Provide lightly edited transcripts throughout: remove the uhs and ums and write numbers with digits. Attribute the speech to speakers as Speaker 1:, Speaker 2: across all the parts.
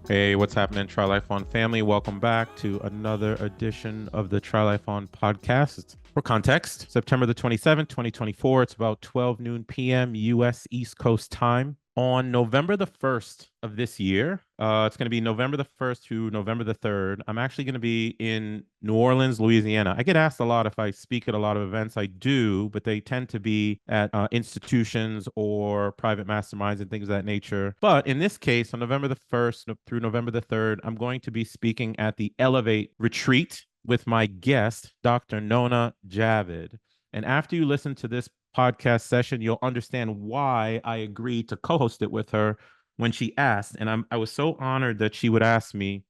Speaker 1: Hey, what's happening, Try Life On family? Welcome back to another edition of the Try Life On podcast. For context, September the 27th, 2024. It's about 12 noon p.m. U.S. East Coast time. On November the 1st of this year, it's going to be November the 1st through November the 3rd. I'm actually going to be in New Orleans, Louisiana. I get asked a lot if I speak at a lot of events. I do, but they tend to be at institutions or private masterminds and things of that nature. But in this case, on November the 1st through November the 3rd, I'm going to be speaking at the Elevate Retreat with my guest, Dr. Nona Djavid. And after you listen to this podcast session, you'll understand why I agreed to co-host it with her when she asked. And I was so honored that she would ask me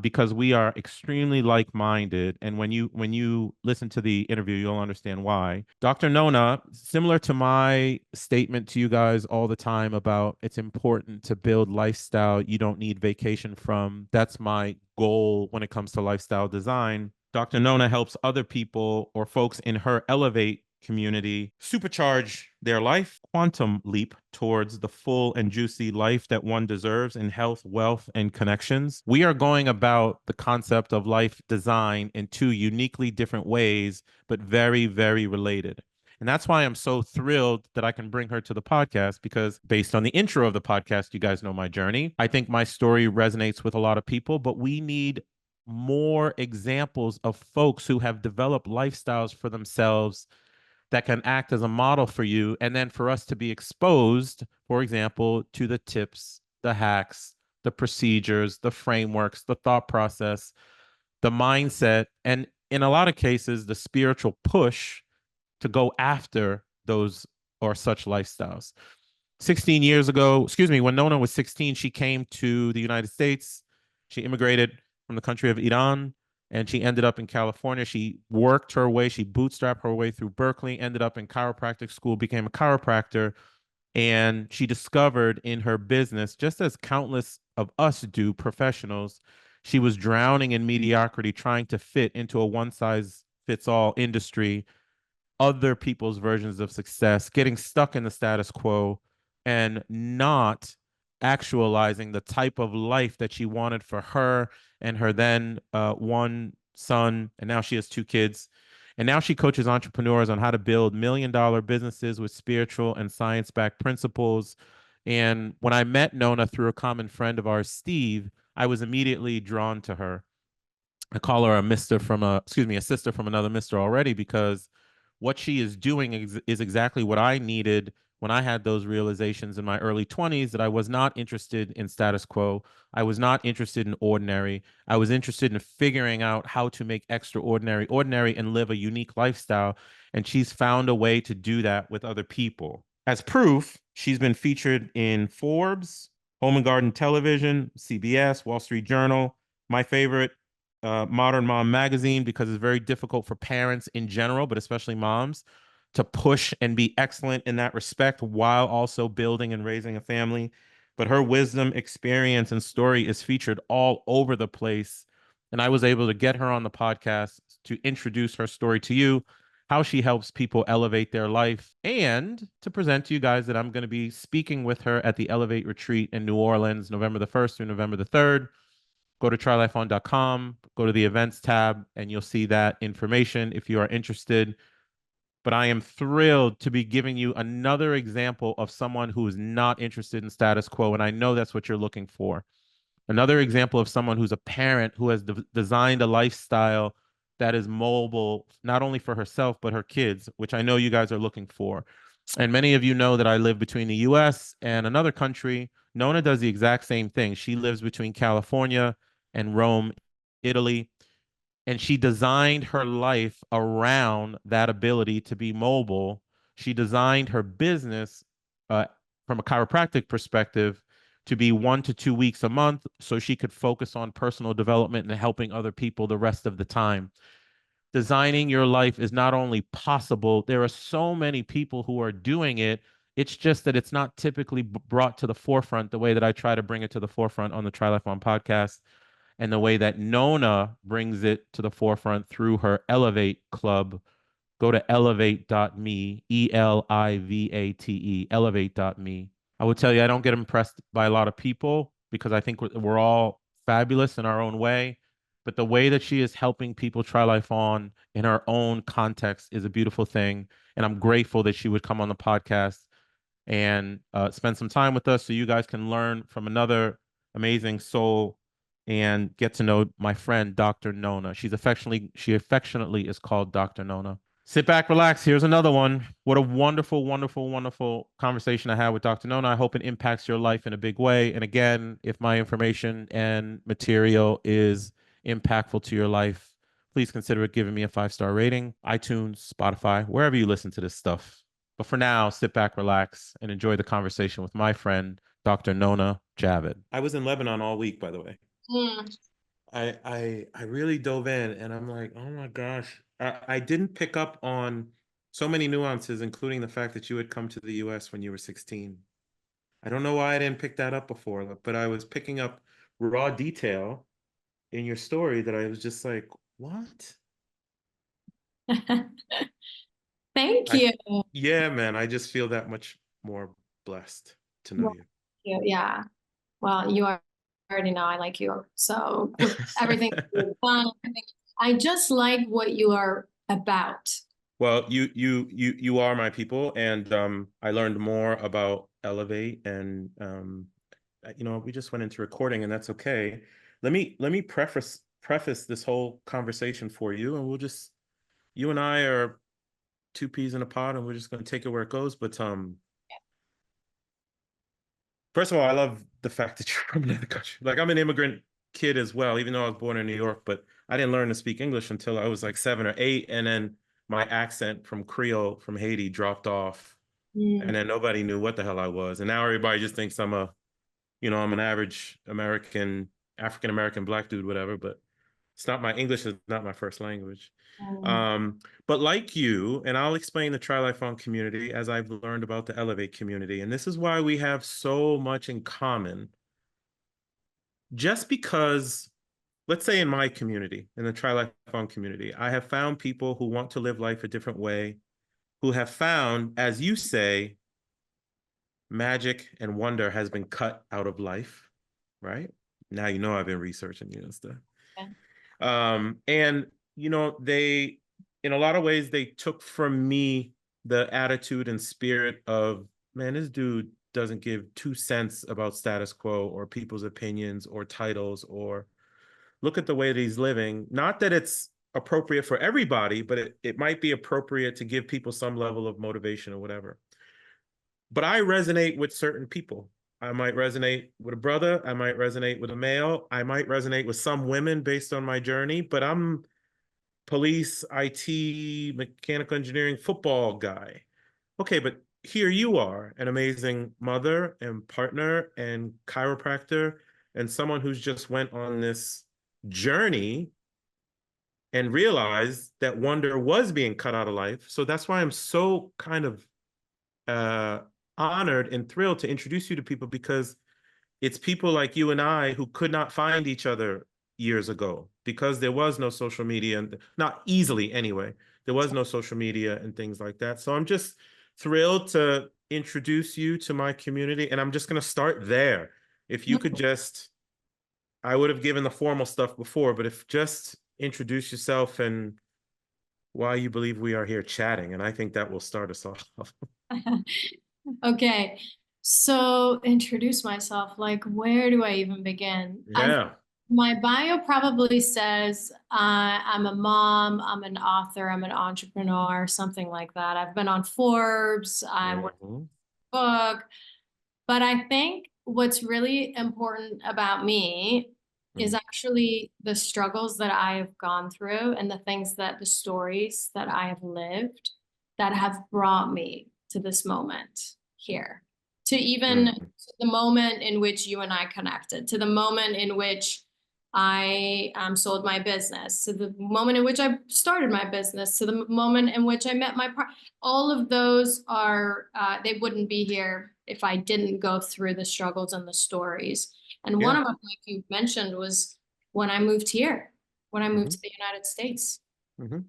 Speaker 1: because we are extremely like-minded. And when you listen to the interview, you'll understand why. Dr. Nona, similar to my statement to you guys all the time about it's important to build lifestyle you don't need vacation from. That's my goal when it comes to lifestyle design. Dr. Nona helps other people or folks in her Elevate community supercharge their life, quantum leap towards the full and juicy life that one deserves in health, wealth, and connections. We are going about the concept of life design in two uniquely different ways, but very, very related. And that's why I'm so thrilled that I can bring her to the podcast because, based on the intro of the podcast, you guys know my journey. I think my story resonates with a lot of people, but we need more examples of folks who have developed lifestyles for themselves that can act as a model for you. And then for us to be exposed, for example, to the tips, the hacks, the procedures, the frameworks, the thought process, the mindset, and in a lot of cases, the spiritual push to go after those or such lifestyles. 16 years ago, excuse me, when Nona was 16, she came to the United States. She immigrated from the country of Iran and she ended up in California. She worked her way, she bootstrapped her way through Berkeley, ended up in chiropractic school, became a chiropractor, and she discovered in her business, just as countless of us do, professionals, she was drowning in mediocrity, trying to fit into a one size fits all industry, other people's versions of success, getting stuck in the status quo, and not actualizing the type of life that she wanted for her and her then one son, and now she has two kids. And now she coaches entrepreneurs on how to build $1 million businesses with spiritual and science backed principles. And when I met Nona through a common friend of ours, Steve, I was immediately drawn to her. I call her a mister from a, excuse me, a sister from another mister already because what she is doing is exactly what I needed when I had those realizations in my early 20s that I was not interested in status quo. I was not interested in ordinary. I was interested in figuring out how to make extraordinary ordinary and live a unique lifestyle. And she's found a way to do that with other people. As proof, she's been featured in Forbes, Home and Garden Television, CBS, Wall Street Journal. My favorite, Modern Mom magazine, because it's very difficult for parents in general, but especially moms, to push and be excellent in that respect while also building and raising a family. But her wisdom, experience, and story is featured all over the place. And I was able to get her on the podcast to introduce her story to you, how she helps people elevate their life, and to present to you guys that I'm going to be speaking with her at the Elevate Retreat in New Orleans, November the 1st through November the 3rd. Go to trylifeon.com, go to the events tab, and you'll see that information if you are interested. But I am thrilled to be giving you another example of someone who is not interested in status quo. And I know that's what you're looking for. Another example of someone who's a parent who has designed a lifestyle that is mobile, not only for herself, but her kids, which I know you guys are looking for. And many of you know that I live between the US and another country. Nona does the exact same thing. She lives between California and Rome, Italy. And she designed her life around that ability to be mobile. She designed her business uh, from a chiropractic perspective to be 1 to 2 weeks a month so she could focus on personal development and helping other people the rest of the time. Designing your life is not only possible, there are so many people who are doing it. It's just that it's not typically brought to the forefront the way that I try to bring it to the forefront on the Try Life On podcast, and the way that Nona brings it to the forefront through her Elevate Club. Go to elevate.me, elivate, elevate.me. I would tell you, I don't get impressed by a lot of people because I think we're all fabulous in our own way. But the way that she is helping people try life on in her own context is a beautiful thing. And I'm grateful that she would come on the podcast and spend some time with us so you guys can learn from another amazing soul and get to know my friend, Dr. Nona. She affectionately is called Dr. Nona. Sit back, relax. Here's another one. What a wonderful, wonderful, wonderful conversation I had with Dr. Nona. I hope it impacts your life in a big way. And again, if my information and material is impactful to your life, please consider giving me a 5-star rating, iTunes, Spotify, wherever you listen to this stuff. But for now, sit back, relax, and enjoy the conversation with my friend, Dr. Nona Djavid. I was in Lebanon all week, by the way. I really dove in, and I'm like, oh my gosh. I didn't pick up on so many nuances, including the fact that you had come to the US when you were 16. I don't know why I didn't pick that up before, but I was picking up raw detail in your story that I was just like, what?
Speaker 2: Thank you.
Speaker 1: Yeah, man, I just feel that much more blessed to know
Speaker 2: Well, yeah. Well, already know I like you. So with everything you've done, I just like what you are about.
Speaker 1: Well, you are my people, and I learned more about Elevate, and we just went into recording, and that's okay. Let me preface this whole conversation for you, and you and I are two peas in a pod, and we're just going to take it where it goes. But first of all, I love the fact that you're from another country. Like, I'm an immigrant kid as well, even though I was born in New York, but I didn't learn to speak English until I was like 7 or 8, and then my accent from Creole from Haiti dropped off, and then nobody knew what the hell I was, and now everybody just thinks I'm an average African American black dude, whatever. But it's not, my English is not my first language. But like you, and I'll explain the Try Life On community as I've learned about the Elevate community, and this is why we have so much in common. Just because, let's say in my community, in the Try Life On community, I have found people who want to live life a different way, who have found, as you say, magic and wonder has been cut out of life, right? Now you know I've been researching you and stuff. Yeah. And they, in a lot of ways, they took from me the attitude and spirit of, man, this dude doesn't give 2 cents about status quo or people's opinions or titles, or look at the way that he's living. Not that it's appropriate for everybody, but it might be appropriate to give people some level of motivation or whatever. But I resonate with certain people. I might resonate with a brother. I might resonate with a male. I might resonate with some women based on my journey, but I'm police, IT, mechanical engineering, football guy. Okay, but here you are, an amazing mother and partner and chiropractor, and someone who's just went on this journey and realized that wonder was being cut out of life. So that's why I'm so kind of honored and thrilled to introduce you to people, because it's people like you and I who could not find each other years ago because there was no social media, and not easily anyway. There was no social media and things like that. So I'm just thrilled to introduce you to my community, and I'm just going to start there. If you could just, I would have given the formal stuff before, but if just introduce yourself and why you believe we are here chatting, and I think that will start us off.
Speaker 2: Okay, so introduce myself. Like, where do I even begin?
Speaker 1: Yeah.
Speaker 2: My bio probably says I'm a mom, I'm an author, I'm an entrepreneur, something like that. I've been on Forbes, I wrote a book, but I think what's really important about me is actually the struggles that I have gone through and the stories that I have lived that have brought me to this moment here, to even the moment in which you and I connected, to the moment in which I sold my business, to the moment in which I started my business, to the moment in which I met my partner. All of those are, they wouldn't be here if I didn't go through the struggles and the stories. And one of them, like you mentioned, was when I moved here, when I moved to the United States. And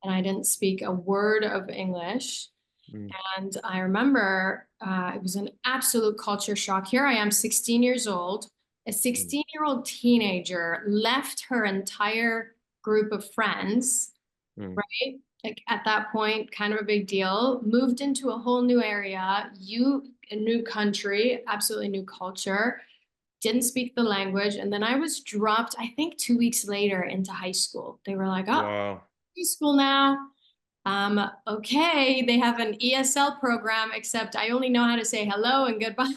Speaker 2: I didn't speak a word of English. And I remember it was an absolute culture shock. Here I am, 16 years old, A 16-year-old teenager left her entire group of friends, right? Like at that point, kind of a big deal, moved into a whole new area, a new country, absolutely new culture, didn't speak the language. And then I was dropped, I think 2 weeks later into high school. They were like, oh,
Speaker 1: Wow.
Speaker 2: high school now. Okay, they have an ESL program, except I only know how to say hello and goodbye.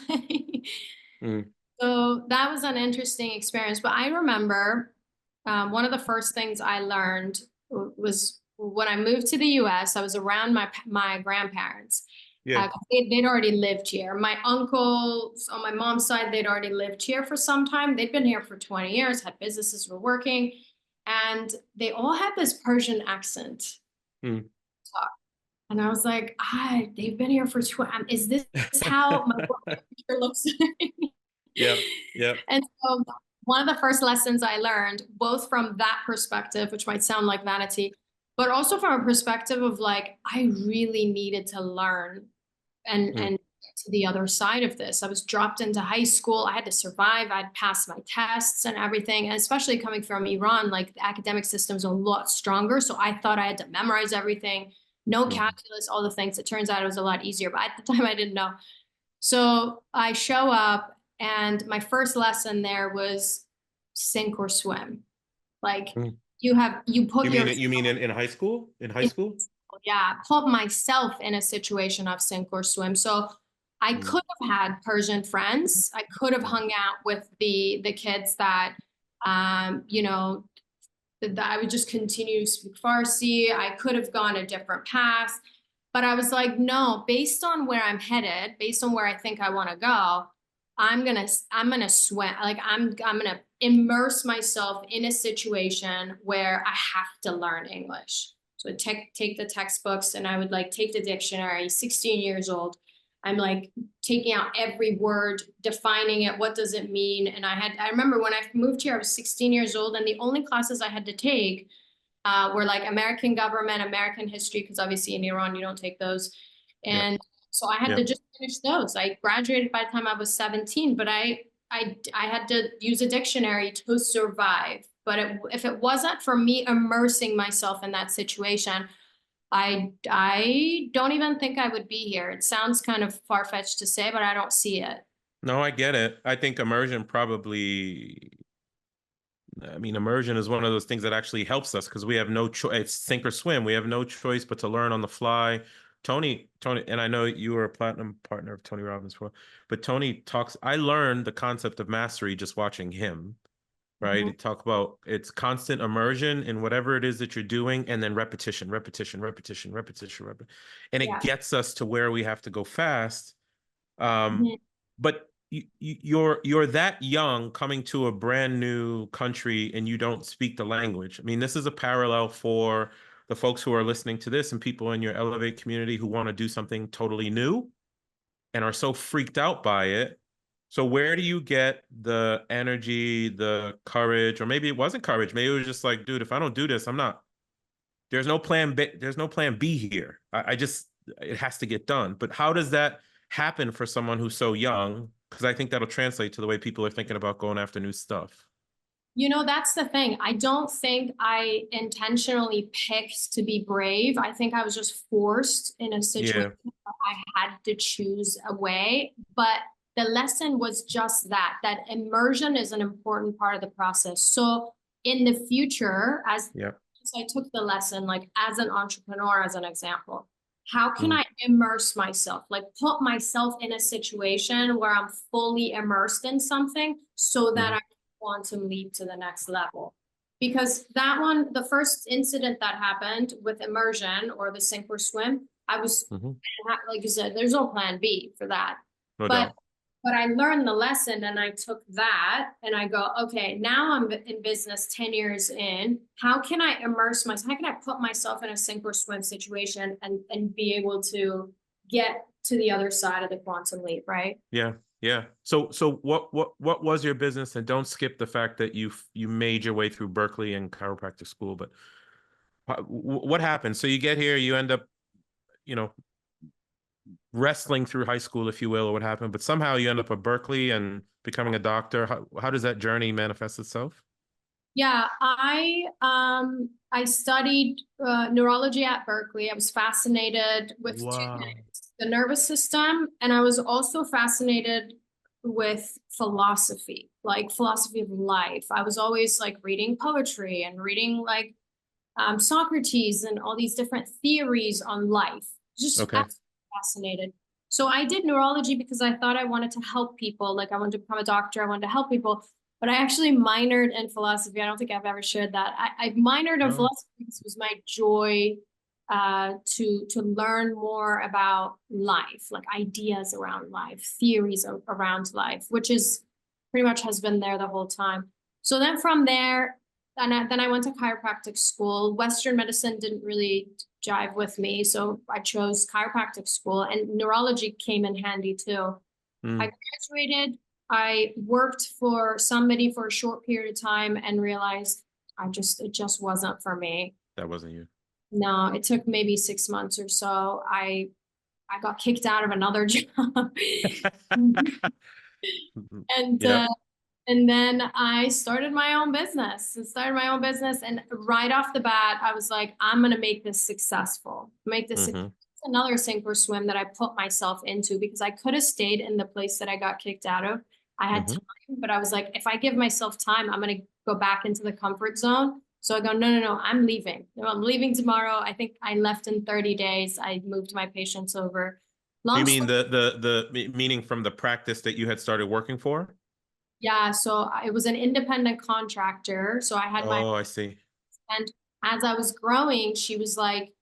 Speaker 2: So that was an interesting experience. But I remember one of the first things I learned was when I moved to the US, I was around my grandparents.
Speaker 1: Yeah.
Speaker 2: They'd already lived here. My uncles on my mom's side, they'd already lived here for some time. They'd been here for 20 years, had businesses, were working, and they all had this Persian accent. And I was like, they've been here for 20. Is this how my picture looks like?
Speaker 1: Yep. Yep.
Speaker 2: And so one of the first lessons I learned, both from that perspective, which might sound like vanity, but also from a perspective of like, I really needed to learn and get to the other side of this. I was dropped into high school. I had to survive. I'd passed my tests and everything. And especially coming from Iran, like the academic system's a lot stronger. So I thought I had to memorize everything, no calculus, all the things. It turns out it was a lot easier, but at the time I didn't know. So I show up, and my first lesson there was sink or swim. Like you put
Speaker 1: you mean in high school? In high school?
Speaker 2: Yeah, put myself in a situation of sink or swim. So I could have had Persian friends. I could have hung out with the kids that you know, that I would just continue to speak Farsi. I could have gone a different path. But I was like, no, based on where I'm headed, based on where I think I want to go, I'm gonna swim. Like I'm gonna immerse myself in a situation where I have to learn English. So I'd take the textbooks, and I would like take the dictionary. 16 years old, I'm like taking out every word, defining it. What does it mean? And I remember when I moved here, I was 16 years old, and the only classes I had to take were like American government, American history, because obviously in Iran you don't take those. And so I had to just finish those. I graduated by the time I was 17, but I had to use a dictionary to survive. But if it wasn't for me immersing myself in that situation, I don't even think I would be here. It sounds kind of far-fetched to say, but I don't see it.
Speaker 1: No, I get it. I think immersion immersion is one of those things that actually helps us because we have no choice. It's sink or swim. We have no choice but to learn on the fly. Tony, and I know you were a platinum partner of Tony Robbins before, but Tony talks, I learned the concept of mastery just watching him, right? He talk about it's constant immersion in whatever it is that you're doing, and then repetition. And it gets us to where we have to go fast. But you're that young coming to a brand new country and you don't speak the language. I mean, this is a parallel for the folks who are listening to this and people in your Elevate community who want to do something totally new and are so freaked out by it. So where do you get the energy, the courage, or maybe it wasn't courage. Maybe it was just like, dude, if I don't do this, there's no plan B. There's no plan B here. It has to get done. But how does that happen for someone who's so young? Because I think that'll translate to the way people are thinking about going after new stuff.
Speaker 2: You know, that's the thing. I don't think I intentionally picked to be brave. I think I was just forced in a situation where I had to choose a way. But the lesson was just that immersion is an important part of the process. So in the future, as I took the lesson, like as an entrepreneur, as an example, how can I immerse myself, like put myself in a situation where I'm fully immersed in something so that I quantum leap to the next level? Because that one, the first incident that happened with immersion or the sink or swim, I was, like you said, there's no plan B for that.
Speaker 1: No doubt.
Speaker 2: But I learned the lesson, and I took that and I go, okay, now I'm in business 10 years in. How can I immerse myself? How can I put myself in a sink or swim situation and be able to get to the other side of the quantum leap, right?
Speaker 1: Yeah. Yeah. So what was your business? And don't skip the fact that you made your way through Berkeley and chiropractic school, but what happened? So you get here, you end up, wrestling through high school, if you will, or what happened, but somehow you end up at Berkeley and becoming a doctor. How does that journey manifest itself?
Speaker 2: Yeah, I studied neurology at Berkeley. I was fascinated with two
Speaker 1: Wow.
Speaker 2: things, the nervous system, and I was also fascinated with philosophy, like philosophy of life. I was always like reading poetry and reading like Socrates and all these different theories on life. Just
Speaker 1: Okay.
Speaker 2: absolutely fascinated. So I did neurology because I thought I wanted to help people. Like I wanted to become a doctor. I wanted to help people. But I actually minored in philosophy. I don't think I've ever shared that. I minored in
Speaker 1: Oh,
Speaker 2: philosophy because it was my joy to learn more about life, like ideas around life, theories around life, which is pretty much has been there the whole time. So then from there, then I went to chiropractic school. Western medicine didn't really jive with me, so I chose chiropractic school, and neurology came in handy too. I graduated. I worked for somebody for a short period of time and realized it just wasn't for me.
Speaker 1: that wasn't you.
Speaker 2: No, it took maybe 6 months or so. I got kicked out of another job. And
Speaker 1: Yep.
Speaker 2: and then I started my own business. And right off the bat, I was like, I'm gonna make this successful. Make this another sink or swim that I put myself into because I could have stayed in the place that I got kicked out of. I had time, but I was like, if I give myself time, I'm gonna go back into the comfort zone. So I go, no, I'm leaving. No, I'm leaving tomorrow. I think I left in 30 days. I moved my patients over.
Speaker 1: You
Speaker 2: Long
Speaker 1: mean
Speaker 2: story.
Speaker 1: the meaning from the practice that you had started working for?
Speaker 2: Yeah, so it was an independent contractor. So I had my,
Speaker 1: Oh, I see.
Speaker 2: and as I was growing, she was like,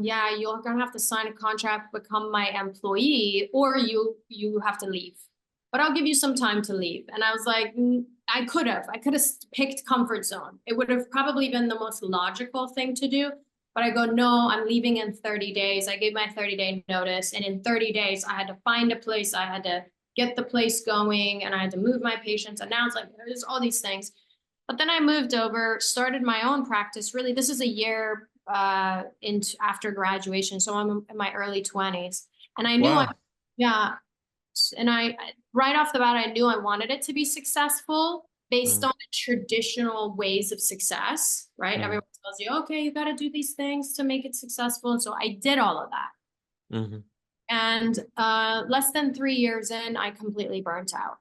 Speaker 2: yeah, you're gonna have to sign a contract, become my employee, or you have to leave. But I'll give you some time to leave. And I was like, I could have picked comfort zone. It would have probably been the most logical thing to do. But I go, no, I'm leaving in 30 days. I gave my 30-day notice. And in 30 days, I had to find a place. I had to get the place going and I had to move my patients. And now it's like, there's all these things. But then I moved over, started my own practice. Really, this is a year after graduation. So I'm in my early 20s. And I knew
Speaker 1: Wow.
Speaker 2: yeah. And right off the bat, I knew I wanted it to be successful based
Speaker 1: Mm,
Speaker 2: on the traditional ways of success, right?
Speaker 1: mm,
Speaker 2: Everyone tells you, okay, you got to do these things to make it successful. And so I did all of that.
Speaker 1: mm-hmm.
Speaker 2: And less than 3 years in, I completely burnt out.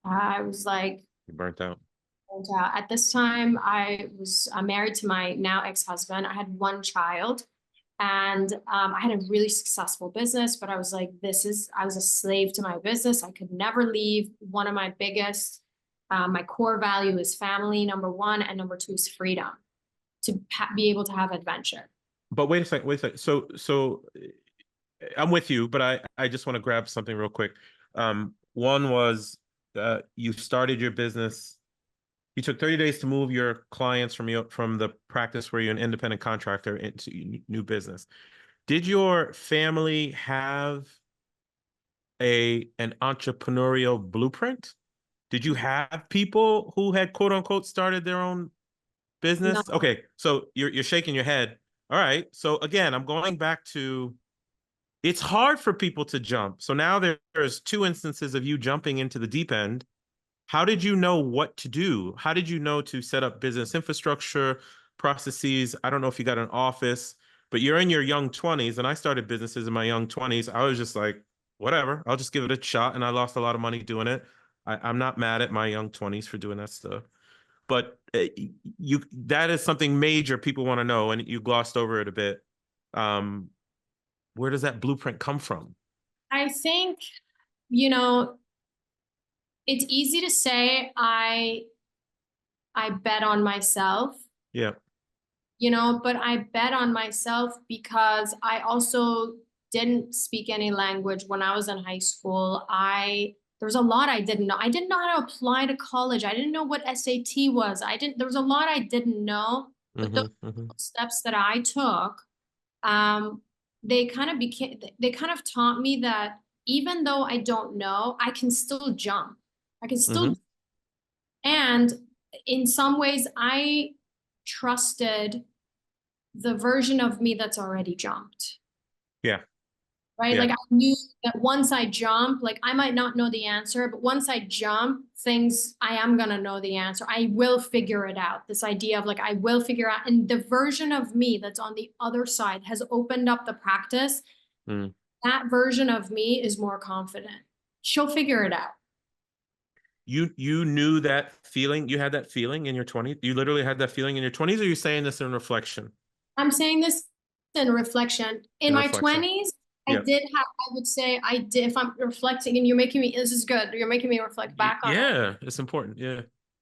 Speaker 2: I was like,
Speaker 1: You burnt out.
Speaker 2: burnt out. At this time, I was married to my now ex-husband. I had one child. And I had a really successful business, but I was like, I was a slave to my business. I could never leave. One of my biggest, my core value is family, number one, and number two is freedom to be able to have adventure.
Speaker 1: But wait a second, wait a second. So I'm with you, but I just want to grab something real quick. One was you started your business. You took 30 days to move your clients from the practice where you're an independent contractor into new business. Did your family have an entrepreneurial blueprint? Did you have people who had quote unquote started their own
Speaker 2: No,
Speaker 1: business? Okay, so you're shaking your head. All right. So again, I'm going back to it's hard for people to jump. So now there's two instances of you jumping into the deep end. How did you know what to do? How did you know to set up business infrastructure, processes? I don't know if you got an office, but you're in your young 20s, and I started businesses in my young 20s. I was just like, whatever, I'll just give it a shot. And I lost a lot of money doing it. I'm not mad at my young 20s for doing that stuff. But that is something major people want to know, and you glossed over it a bit. Um, where does that blueprint come from?
Speaker 2: I think, you know, it's easy to say I bet on myself,
Speaker 1: Yeah.
Speaker 2: but I bet on myself because I also didn't speak any language when I was in high school. There was a lot I didn't know. I didn't know how to apply to college. I didn't know what SAT was. There was a lot I didn't know, but the steps that I took, um, they kind of taught me that even though I don't know, I can still jump. I can still, and in some ways, I trusted the version of me that's already jumped.
Speaker 1: Yeah.
Speaker 2: right?
Speaker 1: Yeah.
Speaker 2: Like I knew that once I jump, like I might not know the answer, but once I jump, I am gonna know the answer. I will figure it out. This idea of like, I will figure out, and the version of me that's on the other side has opened up the practice.
Speaker 1: Mm.
Speaker 2: That version of me is more confident. She'll figure it out.
Speaker 1: You knew that feeling, you had that feeling in your 20s? You literally had that feeling in your 20s, or are you saying this in reflection?
Speaker 2: I'm saying this in reflection. In
Speaker 1: In
Speaker 2: my
Speaker 1: reflection.
Speaker 2: 20s, I
Speaker 1: Yeah.
Speaker 2: did have, I would say I did, if I'm reflecting and you're making me, this is good. You're making me reflect back on it.
Speaker 1: Yeah, it's important. Yeah.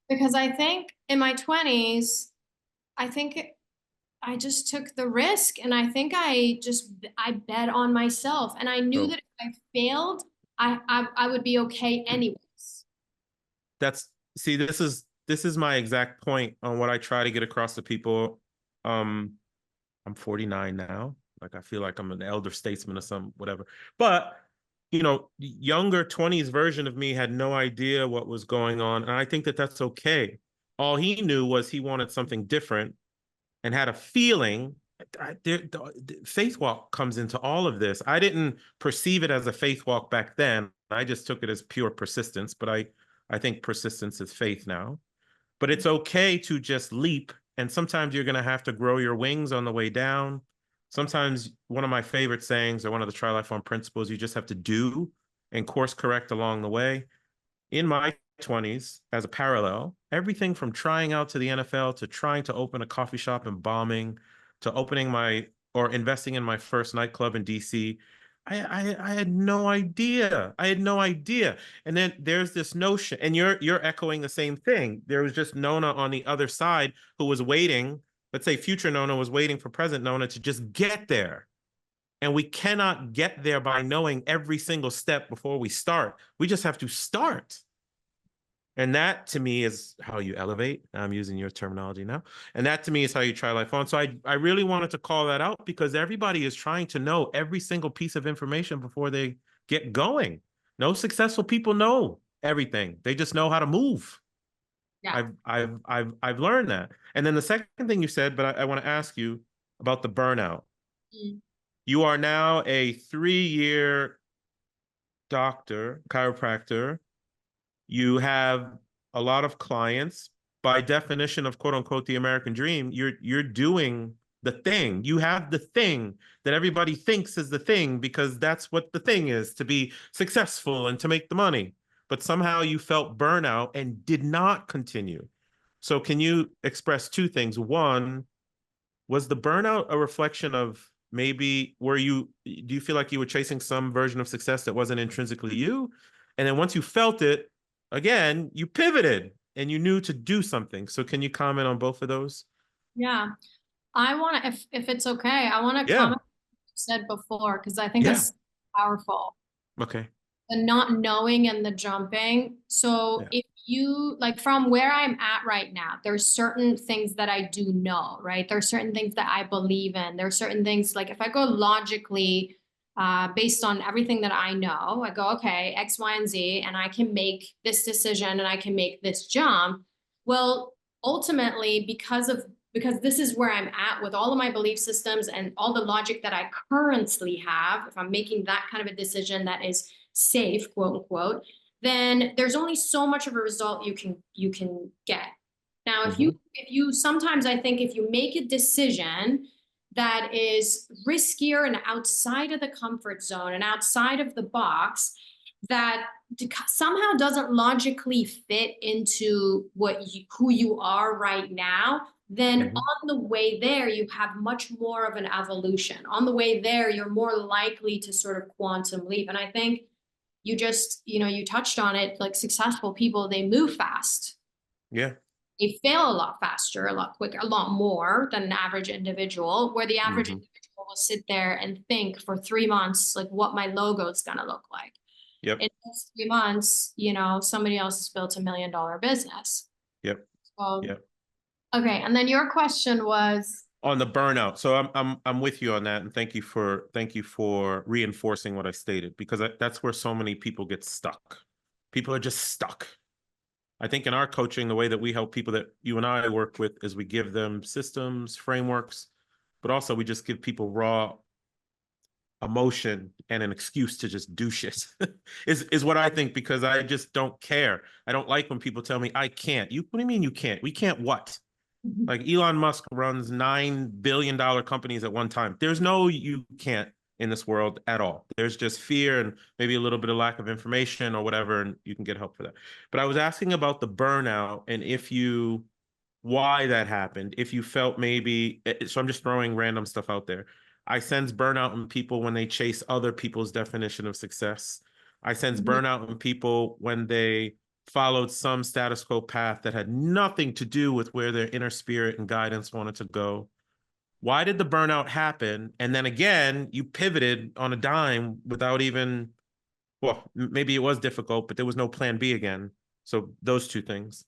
Speaker 2: Because I think in my 20s, I think I just took the risk and I think I bet on myself. And I knew
Speaker 1: So
Speaker 2: that if I failed, I would be okay anyways.
Speaker 1: that's, see, this is my exact point on what I try to get across to people. I'm 49 now. Like I feel like I'm an elder statesman or some whatever. But younger 20s version of me had no idea what was going on, and I think that that's okay. All he knew was he wanted something different and had a feeling. Faith walk comes into all of this. I didn't perceive it as a faith walk back then. I just took it as pure persistence, but I think persistence is faith now. But it's okay to just leap. And sometimes you're going to have to grow your wings on the way down. Sometimes one of my favorite sayings, or one of the Tri-Life principles, you just have to do and course correct along the way. In my 20s, as a parallel, everything from trying out to the NFL to trying to open a coffee shop and bombing to opening or investing in my first nightclub in DC, I had no idea. I had no idea. And then there's this notion, and you're echoing the same thing. There was just Nona on the other side who was waiting. Let's say future Nona was waiting for present Nona to just get there. And we cannot get there by knowing every single step before we start. We just have to start. And that to me is how you elevate. I'm using your terminology now. And that to me is how you try life on. So I really wanted to call that out because everybody is trying to know every single piece of information before they get going. No successful people know everything. They just know how to move.
Speaker 2: Yeah.
Speaker 1: I've learned that. And then the second thing you said, but I want to ask you about the burnout.
Speaker 2: Mm.
Speaker 1: You are now a 3-year doctor, chiropractor. You have a lot of clients. By definition of quote unquote the American dream, you're doing the thing. You have the thing that everybody thinks is the thing because that's what the thing is, to be successful and to make the money. But somehow you felt burnout and did not continue. So can you express two things? One, was the burnout a reflection of maybe do you feel like you were chasing some version of success that wasn't intrinsically you? And then once you felt it, again, you pivoted and you knew to do something. So can you comment on both of those?
Speaker 2: Yeah. I want to, if it's okay, I want to
Speaker 1: Yeah.
Speaker 2: comment on what you said before, because I think
Speaker 1: Yeah.
Speaker 2: it's powerful.
Speaker 1: Okay.
Speaker 2: The not knowing and the jumping. So
Speaker 1: Yeah.
Speaker 2: if you like from where I'm at right now, there's certain things that I do know, right? There's certain things that I believe in. There's certain things like if I go logically, based on everything that I know, I go, okay, X, Y, and Z, and I can make this decision and I can make this jump. Well, ultimately, because this is where I'm at with all of my belief systems and all the logic that I currently have, if I'm making that kind of a decision that is safe, quote unquote, then there's only so much of a result you can get. Now, if you sometimes I think if you make a decision that is riskier and outside of the comfort zone and outside of the box, that somehow doesn't logically fit into who you are right now, then on the way there, you have much more of an evolution. On the way there, you're more likely to sort of quantum leap. And I think you just, you touched on it, like successful people, they move fast.
Speaker 1: Yeah.
Speaker 2: They fail a lot faster, a lot quicker, a lot more than an average individual, where the average individual will sit there and think for 3 months, like what my logo is going to look like.
Speaker 1: Yep.
Speaker 2: In those 3 months, somebody else has built $1 million business.
Speaker 1: Yep.
Speaker 2: So,
Speaker 1: Yep.
Speaker 2: okay. And then your question was
Speaker 1: On the burnout. So I'm with you on that, and thank you for reinforcing what I stated, because that's where so many people get stuck. People are just stuck. I think in our coaching, the way that we help people that you and I work with is we give them systems, frameworks, but also we just give people raw emotion and an excuse to just do shit is what I think, because I just don't care. I don't like when people tell me I can't. What do you mean you can't? We can't what? Like Elon Musk runs $9 billion companies at one time. There's no you can't in this world at all. There's just fear and maybe a little bit of lack of information or whatever, and you can get help for that. But I was asking about the burnout and if you why that happened, if you felt maybe, so I'm just throwing random stuff out there. I sense burnout in people when they chase other people's definition of success. I sense burnout in people when they followed some status quo path that had nothing to do with where their inner spirit and guidance wanted to go. Why did the burnout happen? And then again, you pivoted on a dime without even, well, maybe it was difficult, but there was no plan B again. So those two things.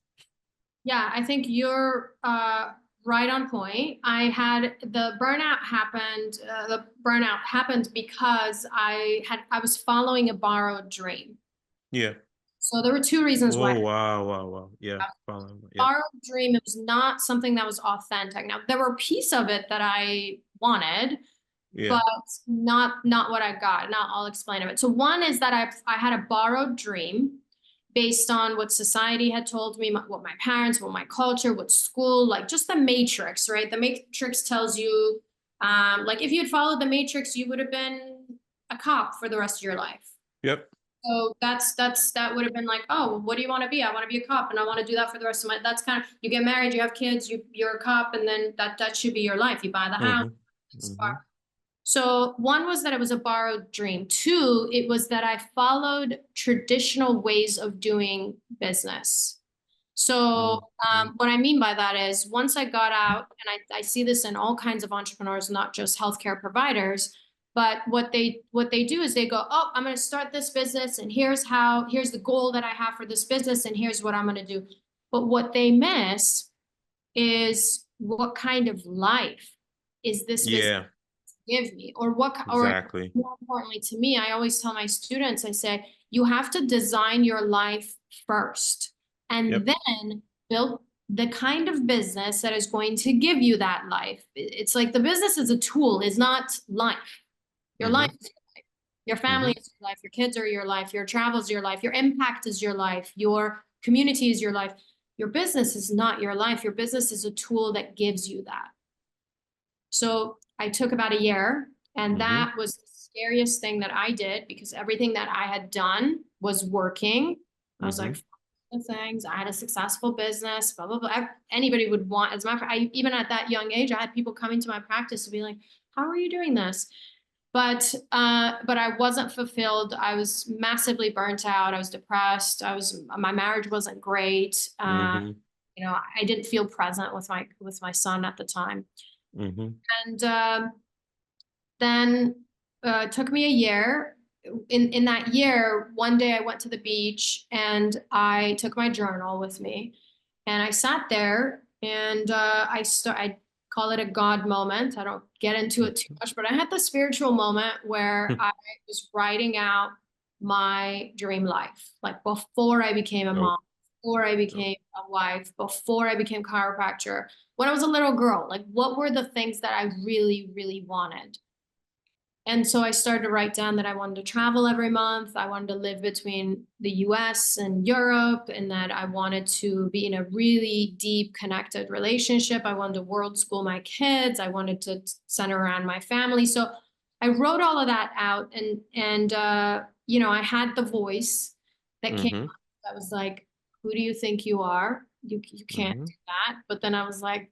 Speaker 2: Yeah, I think you're right on point. The burnout happened. The burnout happened because I was following a borrowed dream.
Speaker 1: Yeah.
Speaker 2: So there were two reasons why.
Speaker 1: Oh, wow. Yeah. Yeah.
Speaker 2: Borrowed dream, it was not something that was authentic. Now, there were pieces of it that I wanted, but not what I got. Now I'll explain it. So one is that I had a borrowed dream based on what society had told me, what my parents, what my culture, what school, like just the matrix, right? The matrix tells you, like if you'd followed the matrix, you would have been a cop for the rest of your life.
Speaker 1: Yep.
Speaker 2: So that would have been like, oh, what do you want to be? I want to be a cop and I want to do that for the rest of that's kind of, you get married, you have kids, you're a cop, and then that should be your life. You buy the house. So one was that it was a borrowed dream. Two, it was that I followed traditional ways of doing business. So what I mean by that is once I got out, and I see this in all kinds of entrepreneurs, not just healthcare providers, but what they do is they go, oh, I'm going to start this business, and here's the goal that I have for this business, and here's what I'm going to do. But what they miss is what kind of life is this business give me, or what,
Speaker 1: exactly.
Speaker 2: or more importantly to me, I always tell my students, I say, you have to design your life first and then build the kind of business that is going to give you that life. It's like the business is a tool, is not life. Your life is your life. Your family is your life. Your kids are your life. Your travel is your life. Your impact is your life. Your community is your life. Your business is not your life. Your business is a tool that gives you that. So I took about a year, and that was the scariest thing that I did because everything that I had done was working. I was like, the things, I had a successful business, blah, blah, blah. Anybody would want, as a matter of fact, even at that young age, I had people coming to my practice to be like, how are you doing this? But I wasn't fulfilled. I was massively burnt out. I was depressed. My marriage wasn't great. I didn't feel present with my son at the time. And then it took me a year. In that year, one day I went to the beach and I took my journal with me, and I sat there and I call it a God moment. I don't get into it too much, but I had the spiritual moment where I was writing out my dream life, like before I became a mom, before I became a wife, before I became chiropractor, when I was a little girl, like what were the things that I really, really wanted? And so I started to write down that I wanted to travel every month. I wanted to live between the US and Europe, and that I wanted to be in a really deep connected relationship. I wanted to world school my kids. I wanted to center around my family. So I wrote all of that out, and I had the voice that came up that was like, who do you think you are? You can't do that. But then I was like,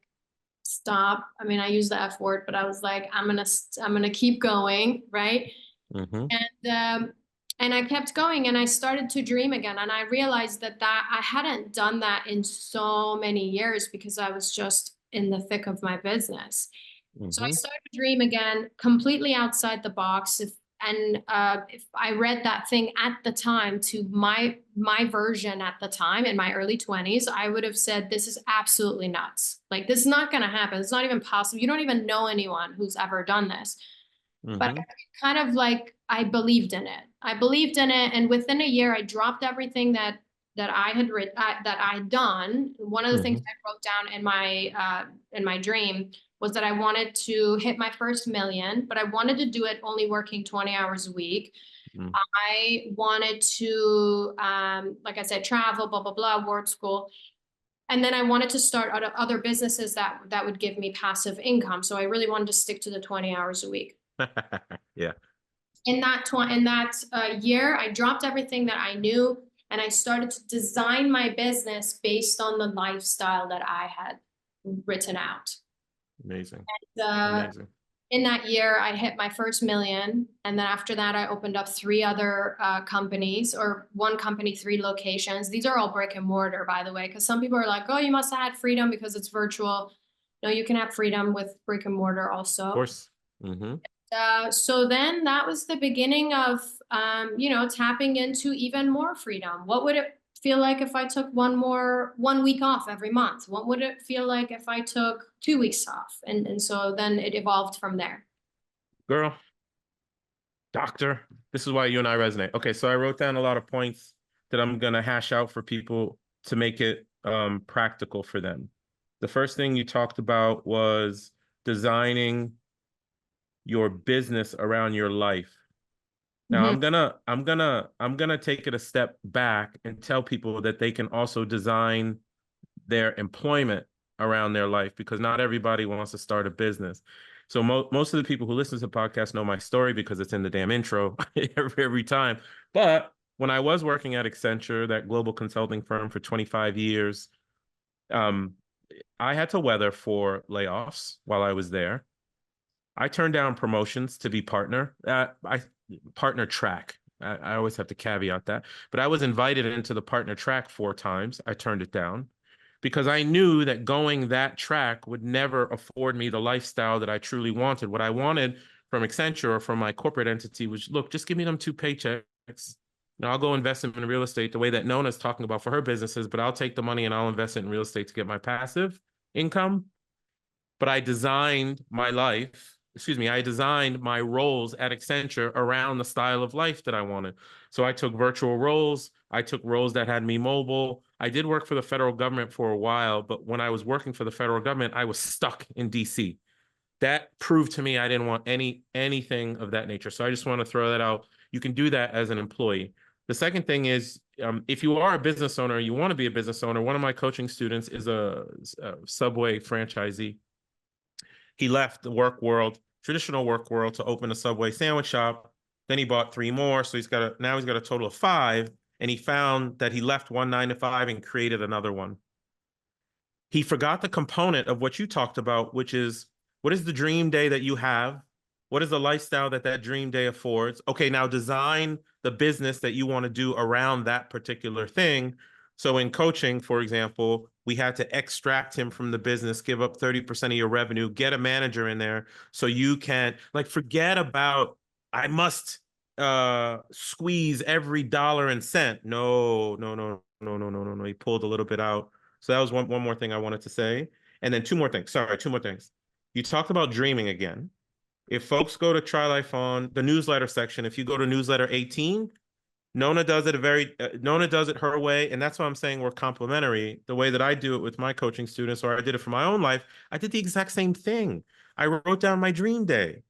Speaker 2: stop. I mean, I use the F word, but I was like, I'm gonna keep going, right? And I kept going, and I started to dream again, and I realized that I hadn't done that in so many years because I was just in the thick of my business. So I started to dream again, completely outside the box. If I read that thing at the time to my version at the time in my early 20s, I would have said, this is absolutely nuts. Like, this is not going to happen. It's not even possible. You don't even know anyone who's ever done this. But kind of like, I believed in it. And within a year, I dropped everything that I had written, that I had done. One of the things I wrote down in my dream was that I wanted to hit my first million, but I wanted to do it only working 20 hours a week. I wanted to, like I said, travel, blah, blah, blah, word school. And then I wanted to start other businesses that would give me passive income. So I really wanted to stick to the 20 hours a week.
Speaker 1: Yeah.
Speaker 2: In that year, I dropped everything that I knew and I started to design my business based on the lifestyle that I had written out.
Speaker 1: Amazing.
Speaker 2: Amazing. In that year, I hit my first million. And then after that, I opened up 3 other companies, or 1 company, 3 locations. These are all brick and mortar, by the way, because some people are like, oh, you must have had freedom because it's virtual. No, you can have freedom with brick and mortar also.
Speaker 1: Of course.
Speaker 2: So then that was the beginning of, tapping into even more freedom. What would it feel like if I took 1 week off every month? What would it feel like if I took 2 weeks off? And so then it evolved from there.
Speaker 1: Girl, doctor, this is why you and I resonate. Okay, so I wrote down a lot of points that I'm going to hash out for people to make it practical for them. The first thing you talked about was designing your business around your life. Now I'm gonna take it a step back and tell people that they can also design their employment around their life, because not everybody wants to start a business. So most of the people who listen to the podcast know my story because it's in the damn intro every time. But when I was working at Accenture, that global consulting firm, for 25 years, I had to weather 4 layoffs while I was there. I turned down promotions to be partner. Partner track. I always have to caveat that. But I was invited into the partner track 4 times. I turned it down because I knew that going that track would never afford me the lifestyle that I truly wanted. What I wanted from Accenture or from my corporate entity was, look, just give me them 2 paychecks. Now I'll go invest them in real estate the way that Nona's talking about for her businesses, but I'll take the money and I'll invest it in real estate to get my passive income. But I designed my life, I designed my roles at Accenture around the style of life that I wanted. So I took virtual roles. I took roles that had me mobile. I did work for the federal government for a while, but when I was working for the federal government, I was stuck in DC. That proved to me I didn't want anything of that nature. So I just want to throw that out. You can do that as an employee. The second thing is, if you are a business owner, you want to be a business owner. One of my coaching students is a Subway franchisee. He left the traditional work world, to open a Subway sandwich shop. Then he bought 3 more. So now he's got a total of 5. And he found that he left one 9-to-5 and created another one. He forgot the component of what you talked about, which is, what is the dream day that you have? What is the lifestyle that dream day affords? Okay, now design the business that you want to do around that particular thing. So in coaching, for example, we had to extract him from the business, give up 30% of your revenue, get a manager in there so you can, like, forget about, I must squeeze every dollar and cent. No. He pulled a little bit out. So that was one more thing I wanted to say. And then 2 more things. Sorry, 2 more things. You talked about dreaming again. If folks go to Try Life On, the newsletter section, if you go to newsletter 18, Nona does it her way. And that's why I'm saying we're complementary. The way that I do it with my coaching students, or I did it for my own life, I did the exact same thing. I wrote down my dream day.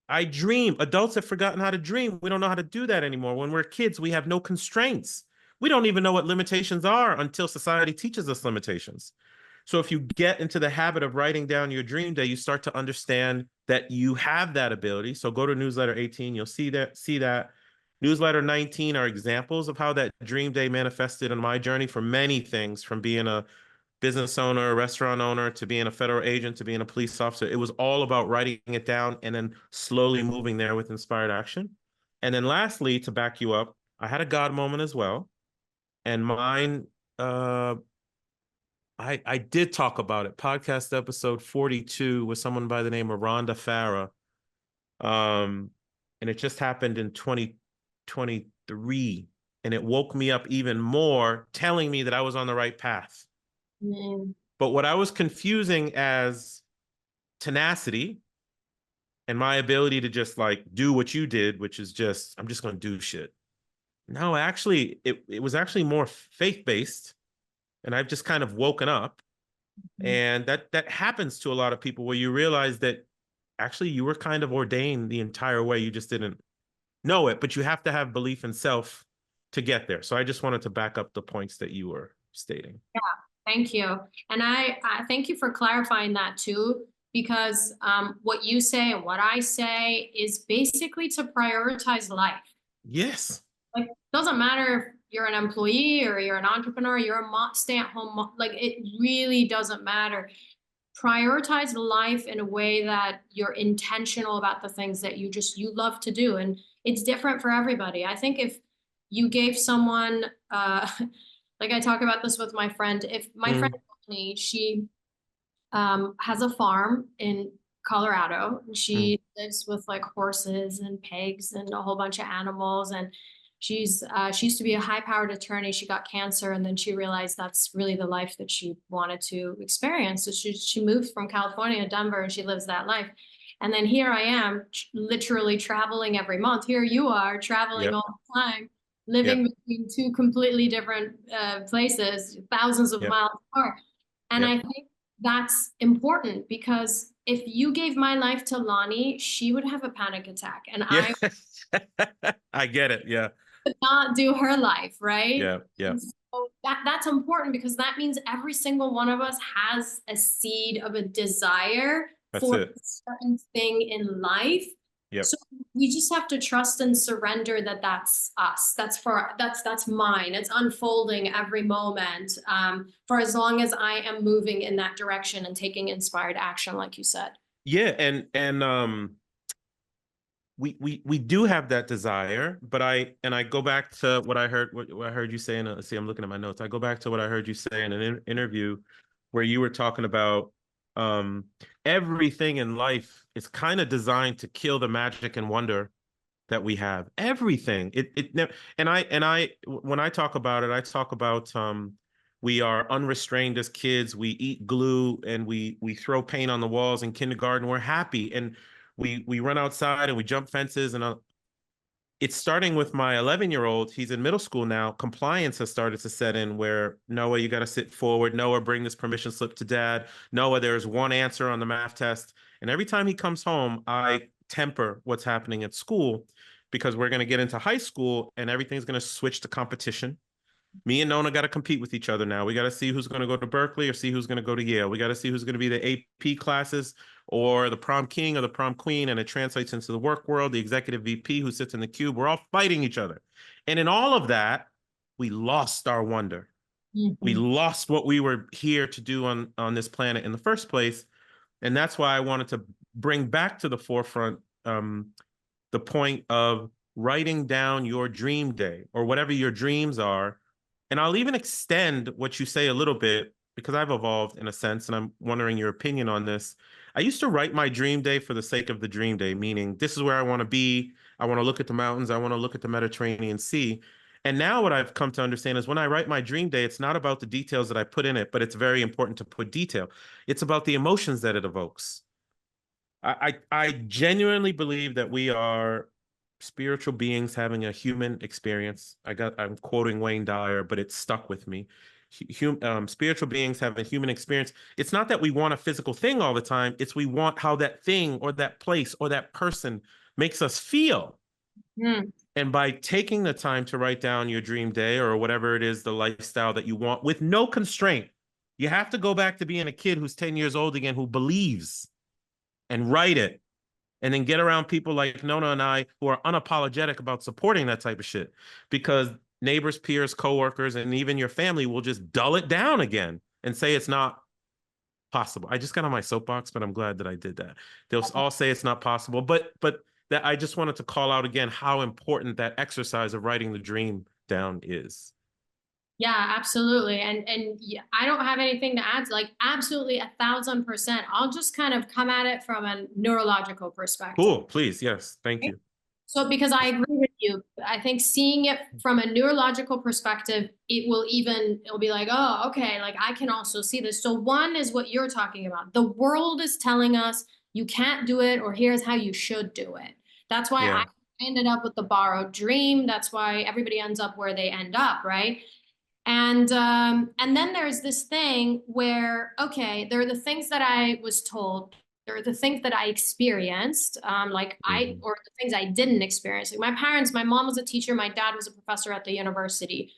Speaker 1: I dream. Adults have forgotten how to dream. We don't know how to do that anymore. When we're kids, we have no constraints. We don't even know what limitations are until society teaches us limitations. So if you get into the habit of writing down your dream day, you start to understand that you have that ability. So go to newsletter 18, you'll see that. Newsletter 19 are examples of how that dream day manifested in my journey for many things, from being a business owner, a restaurant owner, to being a federal agent, to being a police officer. It was all about writing it down and then slowly moving there with inspired action. And then lastly, to back you up, I had a God moment as well. And mine, I did talk about it. Podcast episode 42 with someone by the name of Rhonda Farah. And it just happened in 2023. And it woke me up even more, telling me that I was on the right path. But what I was confusing as tenacity and my ability to just like do what you did, which is just, I'm just going to do shit. No, actually, it was actually more faith-based. And I've just kind of woken up And that happens to a lot of people, where you realize that actually you were kind of ordained the entire way. You just didn't know it, but you have to have belief in self to get there. So I just wanted to back up the points that you were stating.
Speaker 2: Yeah, thank you. And I thank you for clarifying that too, because what you say and what I say is basically to prioritize life.
Speaker 1: Yes.
Speaker 2: Like, doesn't matter if you're an employee or you're an entrepreneur, you're a stay-at-home mom, like it really doesn't matter. Prioritize life in a way that you're intentional about the things that you love to do. And it's different for everybody. I think if you gave someone like I talk about this with my friend, if my friend Melanie, she has a farm in Colorado. She lives with like horses and pigs and a whole bunch of animals. And she used to be a high-powered attorney. She got cancer, and then she realized that's really the life that she wanted to experience. So she moved from California to Denver, and she lives that life. And then here I am, literally traveling every month. Here you are traveling all the time, living between two completely different places, thousands of miles apart. And I think that's important, because if you gave my life to Lonnie, she would have a panic attack, and I
Speaker 1: I get it. Yeah.
Speaker 2: would not do her life, right?
Speaker 1: Yeah.
Speaker 2: And so that's important, because that means every single one of us has a seed of a desire
Speaker 1: That's
Speaker 2: for
Speaker 1: it.
Speaker 2: a certain thing in life.
Speaker 1: Yep.
Speaker 2: So we just have to trust and surrender that that's us. That's mine. It's unfolding every moment, for as long as I am moving in that direction and taking inspired action, like you said.
Speaker 1: Yeah, and we do have that desire, but I go back to what I heard you say in see, I'm looking at my notes. I go back to what I heard you say in an interview, where you were talking about um everything in life is kind of designed to kill the magic and wonder that we have. Everything. And I when I talk about it, I talk about we are unrestrained as kids. We eat glue and we throw paint on the walls in kindergarten. We're happy, and we run outside and we jump fences. And it's starting with my 11-year-old. He's in middle school now. Compliance has started to set in, where Noah, you got to sit forward. Noah, bring this permission slip to dad. Noah, there's one answer on the math test. And every time he comes home, I temper what's happening at school, because we're going to get into high school and everything's going to switch to competition. Me and Nona got to compete with each other now. We got to see who's going to go to Berkeley or see who's going to go to Yale. We got to see who's going to be the AP classes or the prom king or the prom queen. And it translates into the work world, the executive VP who sits in the cube. We're all fighting each other. And in all of that, we lost our wonder. We lost what we were here to do on this planet in the first place. And that's why I wanted to bring back to the forefront the point of writing down your dream day or whatever your dreams are. And I'll even extend what you say a little bit, because I've evolved in a sense, and I'm wondering your opinion on this. I used to write my dream day for the sake of the dream day, meaning this is where I want to be. I want to look at the mountains. I want to look at the Mediterranean Sea. And now what I've come to understand is when I write my dream day, it's not about the details that I put in it, but it's very important to put detail. It's about the emotions that it evokes. I genuinely believe that we are spiritual beings having a human experience. I'm quoting Wayne Dyer, but it stuck with me. Spiritual beings have a human experience. It's not that we want a physical thing all the time. It's we want how that thing or that place or that person makes us feel. And by taking the time to write down your dream day or whatever it is, the lifestyle that you want with no constraint, you have to go back to being a kid who's 10 years old again, who believes, and write it. And then get around people like Nona and I who are unapologetic about supporting that type of shit, because neighbors, peers, coworkers, and even your family will just dull it down again and say it's not possible. I just got on my soapbox, but I'm glad that I did that. They'll all say it's not possible, but that I just wanted to call out again how important that exercise of writing the dream down is.
Speaker 2: Yeah, absolutely. And yeah, I don't have anything to add. Like, absolutely 1,000%. I'll just kind of come at it from a neurological perspective.
Speaker 1: Cool, please. Yes, thank you.
Speaker 2: So, because I agree with you, I think seeing it from a neurological perspective, it'll be like, oh, okay, like I can also see this. So one is what you're talking about. The world is telling us you can't do it, or here's how you should do it. That's why I ended up with the borrowed dream. That's why everybody ends up where they end up, right? And then there's this thing where, okay, there are the things that I was told, there are the things that I experienced, or the things I didn't experience. Like my parents, my mom was a teacher, my dad was a professor at the university.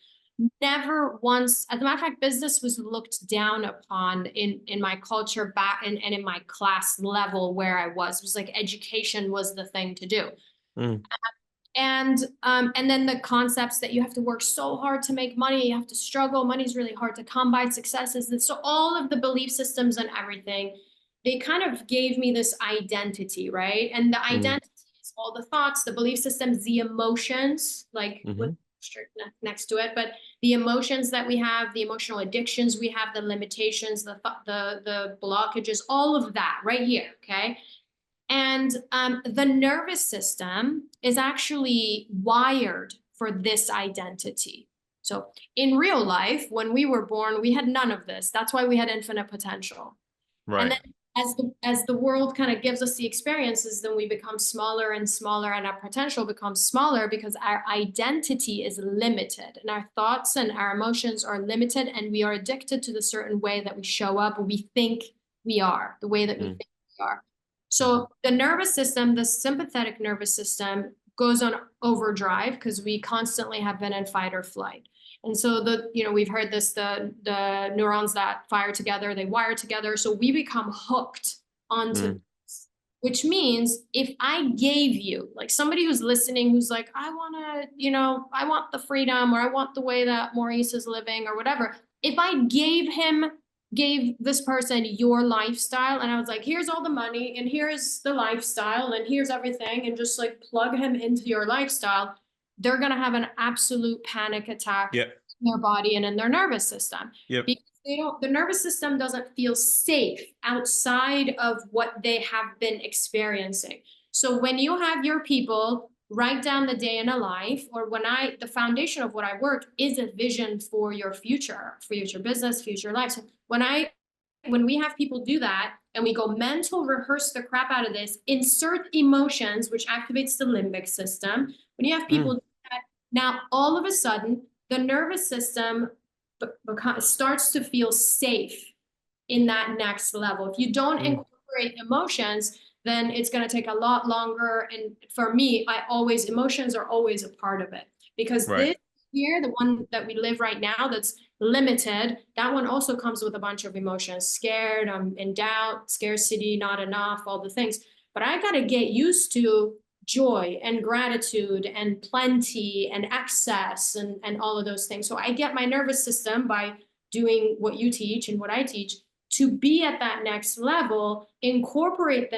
Speaker 2: Never once, as a matter of fact, business was looked down upon in my culture back and in my class level where I was. It was like education was the thing to do. And then the concepts that you have to work so hard to make money, you have to struggle, money's really hard to come by, successes. So all of the belief systems and everything, they kind of gave me this identity, right? And the identity is all the thoughts, the belief systems, the emotions, like with next to it, but the emotions that we have, the emotional addictions we have, the limitations, the blockages, all of that right here, okay? And the nervous system is actually wired for this identity. So in real life, when we were born, we had none of this. That's why we had infinite potential.
Speaker 1: Right.
Speaker 2: And then as the world kind of gives us the experiences, then we become smaller and smaller, and our potential becomes smaller because our identity is limited, and our thoughts and our emotions are limited, and we are addicted to the certain way that we show up, or we think we are, the way that we think we are. So the nervous system, the sympathetic nervous system, goes on overdrive because we constantly have been in fight or flight. And so we've heard this, the neurons that fire together, they wire together. So we become hooked onto this, which means if I gave you, like somebody who's listening, who's like, I want the freedom, or I want the way that Maurice is living or whatever. If I gave this person your lifestyle, and I was like, here's all the money, and here's the lifestyle, and here's everything, and just like plug him into your lifestyle, they're going to have an absolute panic attack in their body and in their nervous system. Because the nervous system doesn't feel safe outside of what they have been experiencing. So when you have your people write down the day in a life, or the foundation of what I work is a vision for your future business, future life. So when we have people do that, and we go mental rehearse the crap out of this, insert emotions, which activates the limbic system. When you have people do that, now all of a sudden, the nervous system starts to feel safe in that next level. If you don't incorporate emotions, then it's going to take a lot longer. And for me, emotions are always a part of it, because this here, the one that we live right now, that's limited, that one also comes with a bunch of emotions: scared, I'm in doubt, scarcity, not enough, all the things. But I got to get used to joy and gratitude and plenty and excess and all of those things. So I get my nervous system, by doing what you teach and what I teach, to be at that next level, incorporate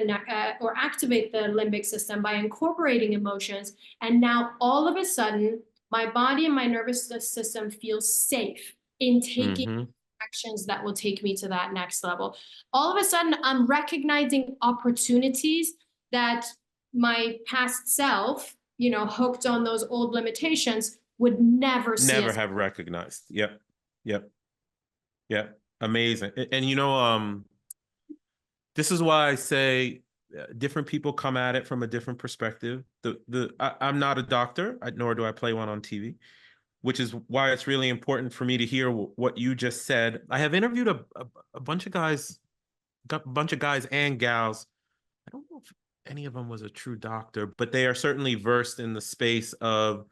Speaker 2: or activate the limbic system by incorporating emotions. And now all of a sudden, my body and my nervous system feels safe in taking actions that will take me to that next level. All of a sudden, I'm recognizing opportunities that my past self, hooked on those old limitations, would never
Speaker 1: have recognized. Yep. Amazing. And this is why I say different people come at it from a different perspective. I'm not a doctor, nor do I play one on TV, which is why it's really important for me to hear what you just said. I have interviewed a bunch of guys and gals. I don't know if any of them was a true doctor, but they are certainly versed in the space of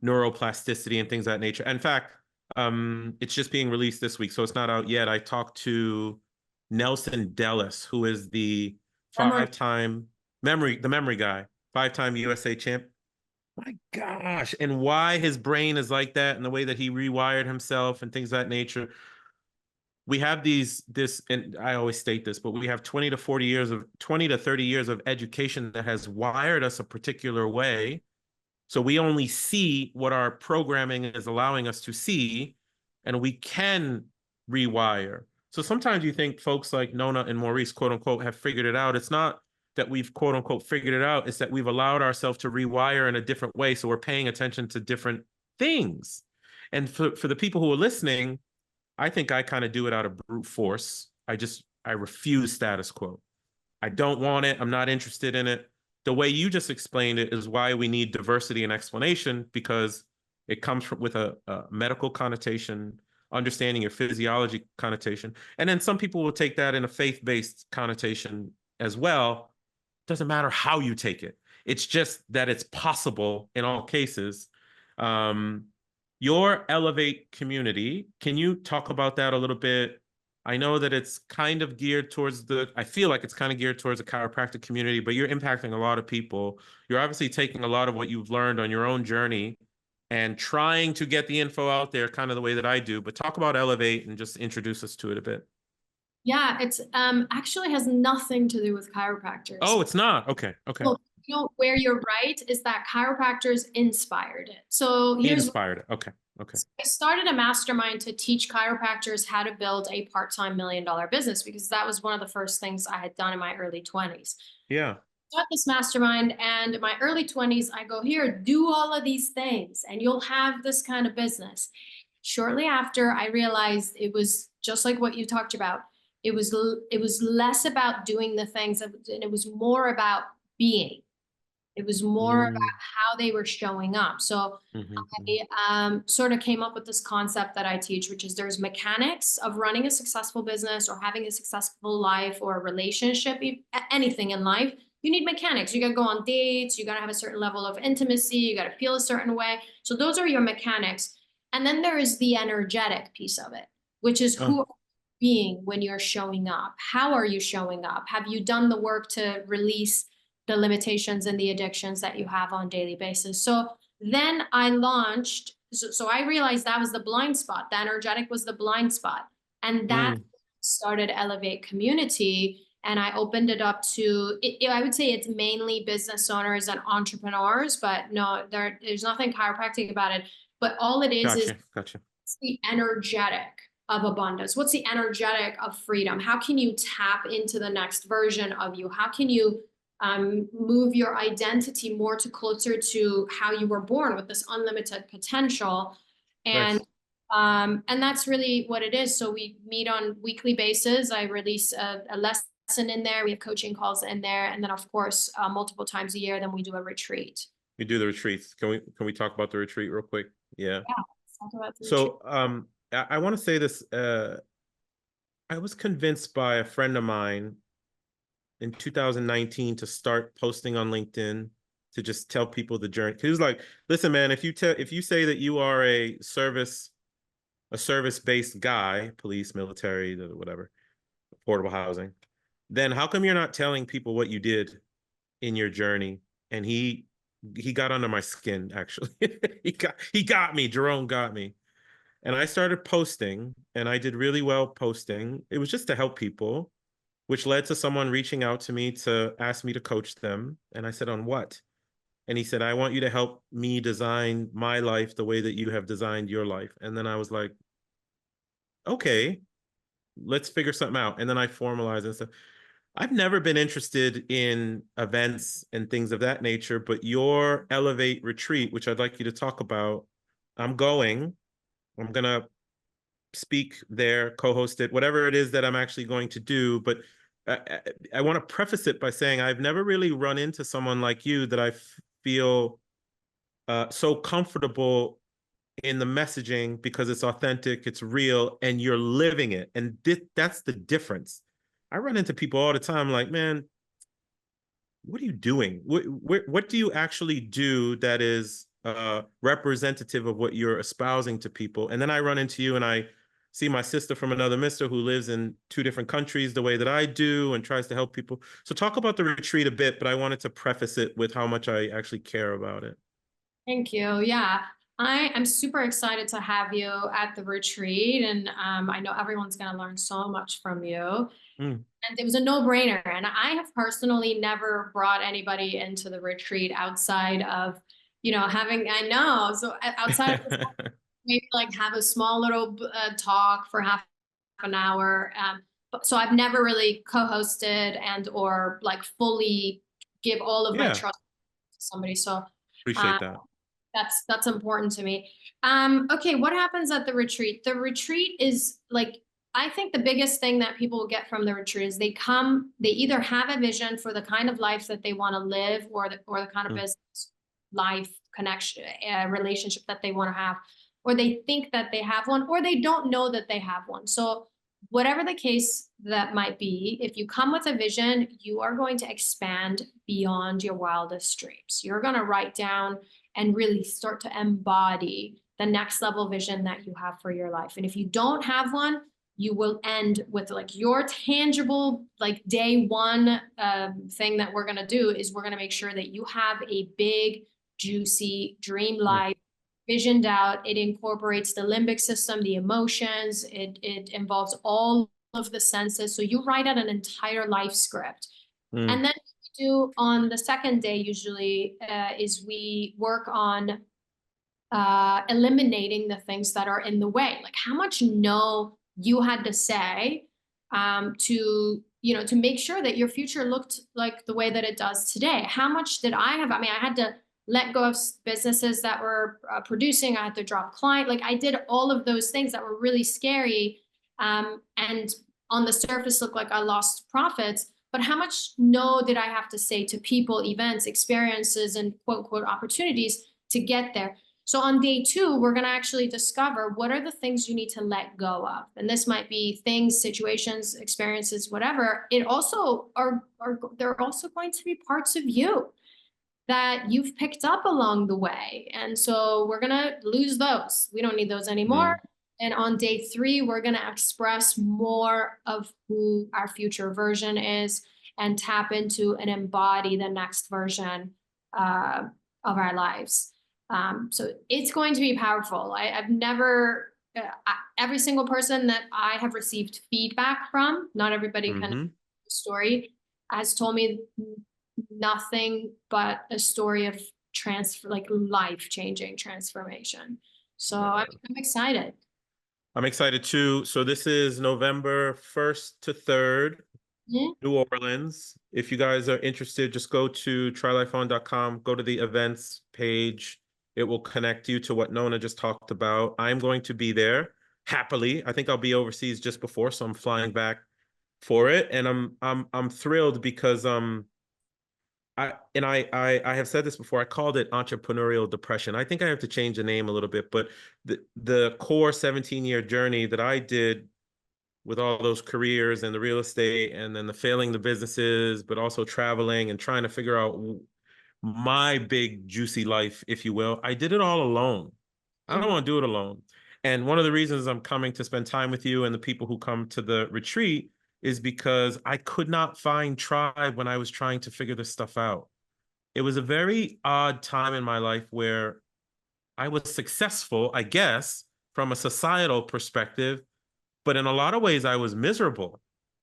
Speaker 1: neuroplasticity and things of that nature. In fact, it's just being released this week, so it's not out yet. I talked to Nelson Dellis, who is the five-time memory guy, 5-time USA champ. My gosh, and why his brain is like that, and the way that he rewired himself and things of that nature. We have and I always state this, but we have 20 to 30 years of education that has wired us a particular way. So we only see what our programming is allowing us to see, and we can rewire. So sometimes you think folks like Nona and Maurice, quote unquote, have figured it out. It's not that we've, quote unquote, figured it out. It's that we've allowed ourselves to rewire in a different way. So we're paying attention to different things. And for the people who are listening, I think I kind of do it out of brute force. I refuse status quo. I don't want it. I'm not interested in it. The way you just explained it is why we need diversity and explanation, because it comes with a medical connotation, understanding your physiology connotation. And then some people will take that in a faith-based connotation as well. Doesn't matter how you take it. It's just that it's possible in all cases. Your Elevate community, can you talk about that a little bit? I know that it's kind of geared towards I feel like it's kind of geared towards the chiropractic community, but you're impacting a lot of people. You're obviously taking a lot of what you've learned on your own journey and trying to get the info out there kind of the way that I do. But talk about Elevate and just introduce us to it a bit.
Speaker 2: Yeah, it's actually has nothing to do with chiropractors.
Speaker 1: Oh, it's not. Okay. Okay.
Speaker 2: So, where you're right is that chiropractors inspired it. So here's
Speaker 1: inspired it. Okay. Okay.
Speaker 2: I started a mastermind to teach chiropractors how to build a part-time $1 million business, because that was one of the first things I had done in my early 20s.
Speaker 1: Yeah.
Speaker 2: Got this mastermind, and in my early 20s, I go, here, do all of these things and you'll have this kind of business. Shortly after, I realized it was just like what you talked about. It was less about doing the things, and it was more about being. It was more about how they were showing up. So I sort of came up with this concept that I teach, which is there's mechanics of running a successful business or having a successful life or a relationship, anything in life. You need mechanics. You got to go on dates. You got to have a certain level of intimacy. You got to feel a certain way. So those are your mechanics. And then there is the energetic piece of it, which is who are you being when you're showing up? How are you showing up? Have you done the work to release the limitations and the addictions that you have on a daily basis? So then I launched, so I realized that was the blind spot. The energetic was the blind spot. And that started Elevate Community. And I opened it up to, I would say it's mainly business owners and entrepreneurs, but no, there's nothing chiropractic about it. But all it is it's the energetic of abundance. What's the energetic of freedom? How can you tap into the next version of you? How can you move your identity more closer to how you were born, with this unlimited potential? And that's really what it is. So we meet on weekly basis. I release a lesson in there. We have coaching calls in there, and then of course multiple times a year. Then we do a retreat.
Speaker 1: We do the retreats. Can we talk about the retreat real quick? Yeah.
Speaker 2: Let's talk about the
Speaker 1: retreat. I want to say this. I was convinced by a friend of mine in 2019 to start posting on LinkedIn to just tell people the journey. He was like, listen, man, if you say that you are a service-based guy, police, military, whatever, affordable housing, then how come you're not telling people what you did in your journey? And he got under my skin, actually. he got me. Jerome got me. And I started posting, and I did really well posting. It was just to help people, which led to someone reaching out to me to ask me to coach them. And I said, on what? And he said, I want you to help me design my life the way that you have designed your life. And then I was like, okay, let's figure something out. And then I formalized and stuff. I've never been interested in events and things of that nature, but your Elevate retreat, which I'd like you to talk about, I'm going to speak there, co-host it, whatever it is that I'm actually going to do. But I want to preface it by saying I've never really run into someone like you that I feel so comfortable in the messaging, because it's authentic, it's real, and you're living it. And that's the difference. I run into people all the time like, man, what are you doing? What do you actually do that is representative of what you're espousing to people? And then I run into you and I see my sister from another mister who lives in 2 different countries the way that I do and tries to help people. So talk about the retreat a bit, but I wanted to preface it with how much I actually care about it.
Speaker 2: Thank you. Yeah, I am super excited to have you at the retreat. And I know everyone's going to learn so much from you. And it was a no-brainer. And I have personally never brought anybody into the retreat outside of, so outside of maybe like have a small little talk for half an hour. So I've never really co-hosted or like fully give all of my trust to somebody. So
Speaker 1: appreciate that.
Speaker 2: That's important to me. Okay, what happens at the retreat? The retreat is like, I think the biggest thing that people will get from the retreat is they either have a vision for the kind of life that they want to live, or the kind of business, life, connection, relationship that they want to have, or they think that they have one, or they don't know that they have one. So whatever the case that might be, if you come with a vision, you are going to expand beyond your wildest dreams. You're going to write down and really start to embody the next level vision that you have for your life. And if you don't have one, you will end with like your tangible, like day one thing that we're going to do is we're going to make sure that you have a big, juicy dream life visioned out. It incorporates the limbic system, the emotions. It involves all of the senses. So you write out an entire life script. And then what we do on the second day usually is we work on eliminating the things that are in the way. Like how much no you had to say to, you know, to make sure that your future looked like the way that it does today. How much did I have? I mean, I had to let go of businesses that were producing. I had to drop client. Like I did all of those things that were really scary. And on the surface looked like I lost profits. But how much no did I have to say to people, events, experiences, and quote, unquote, opportunities to get there? So on day two, we're going to actually discover what are the things you need to let go of. And this might be things, situations, experiences, whatever. It also there are also going to be parts of you that you've picked up along the way. And so we're going to lose those. We don't need those anymore. And on day three, we're going to express more of who our future version is and tap into and embody the next version of our lives. So it's going to be powerful. I've never, every single person that I have received feedback from, not everybody can the story, has told me nothing but a story of like life-changing transformation. So I'm excited.
Speaker 1: I'm excited too. So this is November 1st to 3rd, New Orleans. If you guys are interested, just go to trylifeon.com, go to the events page. It will connect you to what Nona just talked about. I'm going to be there happily. I think I'll be overseas just before, so I'm flying back for it. And I'm thrilled because I have said this before. I called it entrepreneurial depression. I think I have to change the name a little bit, but the core 17-year journey that I did with all those careers and the real estate and then the failing the businesses, but also traveling and trying to figure out my big juicy life, if you will. I did it all alone. I don't want to do it alone. And one of the reasons I'm coming to spend time with you and the people who come to the retreat is because I could not find tribe when I was trying to figure this stuff out. It was a very odd time in my life where I was successful, I guess, from a societal perspective, but in a lot of ways I was miserable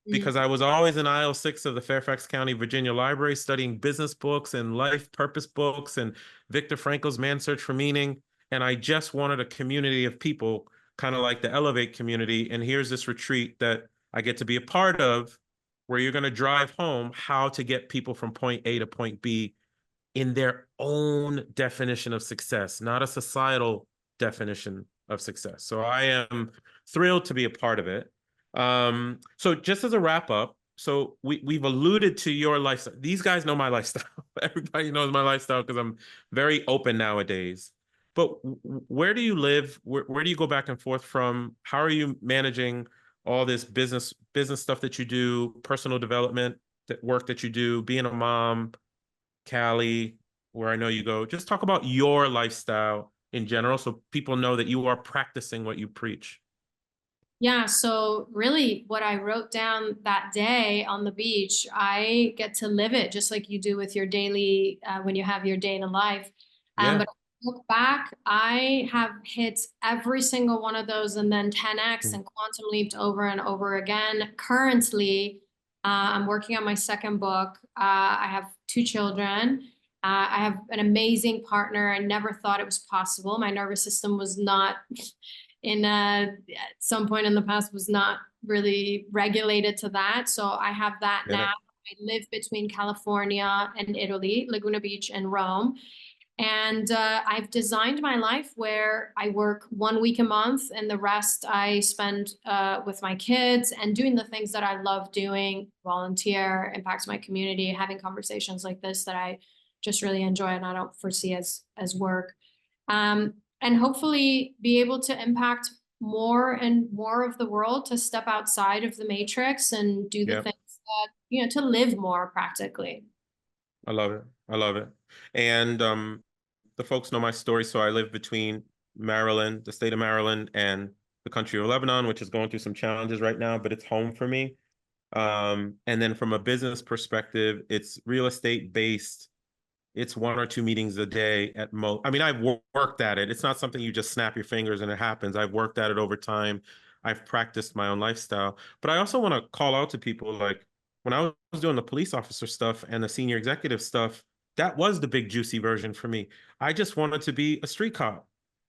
Speaker 1: because I was always in aisle 6 of the Fairfax County, Virginia Library studying business books and life purpose books and Viktor Frankl's Man's Search for Meaning. And I just wanted a community of people, kind of like the Elevate community. And here's this retreat that I get to be a part of, where you're going to drive home how to get people from point A to point B in their own definition of success, not a societal definition of success. So I am thrilled to be a part of it. So just as a wrap up, so we've alluded to your lifestyle. These guys know my lifestyle. Everybody knows my lifestyle because I'm very open nowadays. But where do you live? Where do you go back and forth from? How are you managing all this business stuff that you do, personal development work that you do, being a mom, Cali, where I know you go? Just talk about your lifestyle in general so people know that you are practicing what you preach.
Speaker 2: Yeah, so really what I wrote down that day on the beach, I get to live it just like you do with your daily, when you have your day in life.
Speaker 1: Yeah.
Speaker 2: But look back, I have hit every single one of those and then 10x and quantum leaped over and over again. Currently, I'm working on my second book. I have 2 children. I have an amazing partner. I never thought it was possible. My nervous system was not at some point in the past was not really regulated to that. So I have that now. I live between California and Italy, Laguna Beach and Rome. And I've designed my life where I work 1 week a month and the rest I spend with my kids and doing the things that I love doing, volunteer, impacts my community, having conversations like this that I just really enjoy and I don't foresee as work. and hopefully be able to impact more and more of the world, to step outside of the matrix and do the
Speaker 1: Yeah.
Speaker 2: things that, you know, to live more practically.
Speaker 1: I love it. I love it. And the folks know my story. So I live between Maryland, the state of Maryland, and the country of Lebanon, which is going through some challenges right now, but it's home for me. And then from a business perspective, it's real estate based. It's 1 or 2 meetings a day at most. I mean, I've worked at it. It's not something you just snap your fingers and it happens. I've worked at it over time. I've practiced my own lifestyle. But I also want to call out to people, like when I was doing the police officer stuff and the senior executive stuff, that was the big juicy version for me. I just wanted to be a street cop.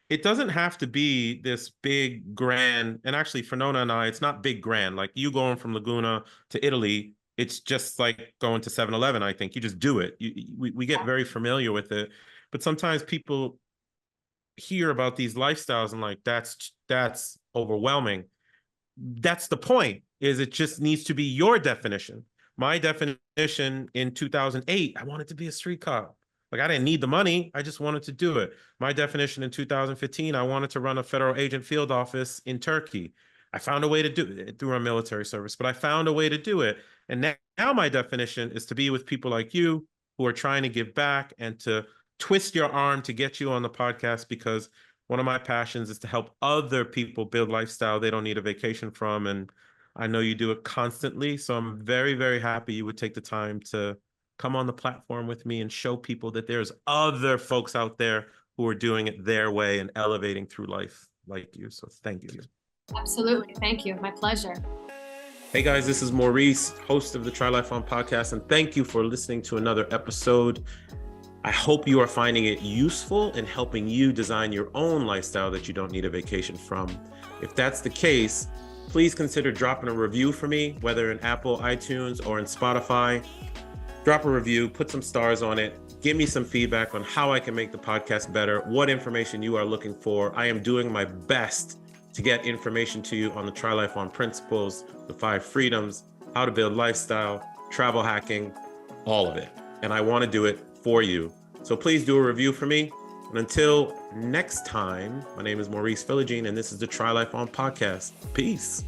Speaker 1: It doesn't have to be this big grand, and actually for Nona and I, it's not big grand. Like you going from Laguna to Italy, it's just like going to 7-Eleven. I think you just do it. We get very familiar with it. But sometimes people hear about these lifestyles and like, that's overwhelming. That's the point, is it just needs to be your definition. My definition in 2008, I wanted to be a street cop. Like I didn't need the money. I just wanted to do it. My definition in 2015, I wanted to run a federal agent field office in Turkey. I found a way to do it through our military service, but I found a way to do it. And now my definition is to be with people like you who are trying to give back and to twist your arm to get you on the podcast, because one of my passions is to help other people build lifestyle they don't need a vacation from. And I know you do it constantly. So I'm very, very happy you would take the time to come on the platform with me and show people that there's other folks out there who are doing it their way and elevating through life like you. So thank you.
Speaker 2: Absolutely. Thank you. My pleasure.
Speaker 1: Hey guys, this is Maurice, host of the Try Life On podcast, and thank you for listening to another episode. I hope you are finding it useful and helping you design your own lifestyle that you don't need a vacation from. If that's the case, please consider dropping a review for me, whether in Apple, iTunes, or in Spotify. Drop a review, put some stars on it. Give me some feedback on how I can make the podcast better, what information you are looking for. I am doing my best to get information to you on the Try Life On principles, the 5 freedoms, how to build lifestyle, travel hacking, all of it. And I want to do it for you. So please do a review for me. And until next time, my name is Maurice Philogene, and this is the Try Life On podcast. Peace.